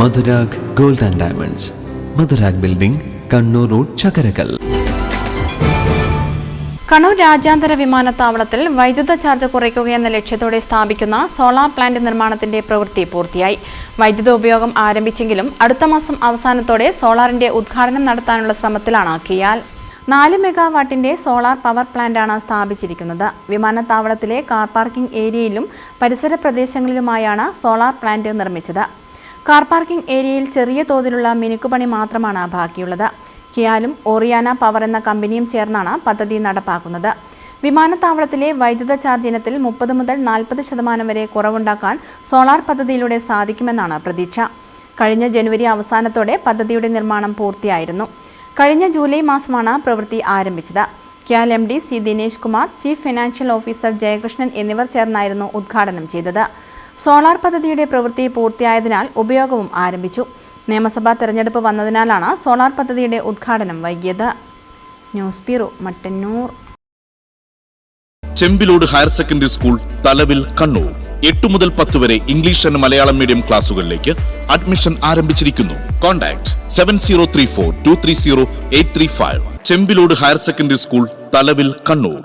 Madhurag gold and diamonds, Madhurag building, Kannur road, Chakkarakal. Kannur രാജ്യാന്തര വിമാനത്താവളത്തിൽ വൈദ്യുത ചാർജ് കുറയ്ക്കുകയെന്ന ലക്ഷ്യത്തോടെ സ്ഥാപിക്കുന്ന സോളാർ പ്ലാന്റ് നിർമ്മാണത്തിന്റെ പ്രവൃത്തി പൂർത്തിയായി. വൈദ്യുത ഉപയോഗം ആരംഭിച്ചെങ്കിലും അടുത്ത മാസം അവസാനത്തോടെ സോളാറിന്റെ ഉദ്ഘാടനം നടത്താനുള്ള ശ്രമത്തിലാണ് കിയാൽ. 4 മെഗാവാട്ടിന്റെ സോളാർ പവർ പ്ലാന്റാണ് സ്ഥാപിച്ചിരിക്കുന്നത്. വിമാനത്താവളത്തിലെ കാർ പാർക്കിംഗ് ഏരിയയിലും പരിസര പ്രദേശങ്ങളിലുമായാണ് സോളാർ പ്ലാന്റ് നിർമ്മിച്ചത്. കാർ പാർക്കിംഗ് ഏരിയയിൽ ചെറിയ തോതിലുള്ള മിനുക്കുപണി മാത്രമാണ് ബാക്കിയുള്ളത്. കിയാലും ഓറിയാന പവർ എന്ന കമ്പനിയും ചേർന്നാണ് പദ്ധതി നടപ്പാക്കുന്നത്. വിമാനത്താവളത്തിലെ വൈദ്യുത ചാർജ് ഇനത്തിൽ 30 മുതൽ 40% വരെ കുറവുണ്ടാക്കാൻ സോളാർ പദ്ധതിയിലൂടെ സാധിക്കുമെന്നാണ് പ്രതീക്ഷ. കഴിഞ്ഞ ജനുവരി അവസാനത്തോടെ പദ്ധതിയുടെ നിർമ്മാണം പൂർത്തിയായിരുന്നു. കഴിഞ്ഞ ജൂലൈ മാസമാണ് പ്രവൃത്തി ആരംഭിച്ചത്. കിയാൽ MD C Dinesh Kumar, chief financial officer Jayakrishnan എന്നിവർ ചേർന്നായിരുന്നു ഉദ്ഘാടനം ചെയ്തത്. സോളാർ പദ്ധതിയുടെ പ്രവൃത്തി പൂർത്തിയായതിനാൽ ഉപയോഗവും ആരംഭിച്ചു. നിയമസഭാ തെരഞ്ഞെടുപ്പ് വന്നതിനാലാണ് സോളാർ പദ്ധതിയുടെ ഉദ്ഘാടനം വൈകിയത്. News bureau, Mattannur. Chembilode higher secondary school, Thalavil, Kannur. 8 മുതൽ 10 വരെ ഇംഗ്ലീഷ് ആൻഡ് മലയാളം മീഡിയം ക്ലാസുകളിലേക്ക് അഡ്മിഷൻ ആരംഭിച്ചിരിക്കുന്നു. Contact 7034230835. Chembilode higher secondary school, Thalavil, Kannur.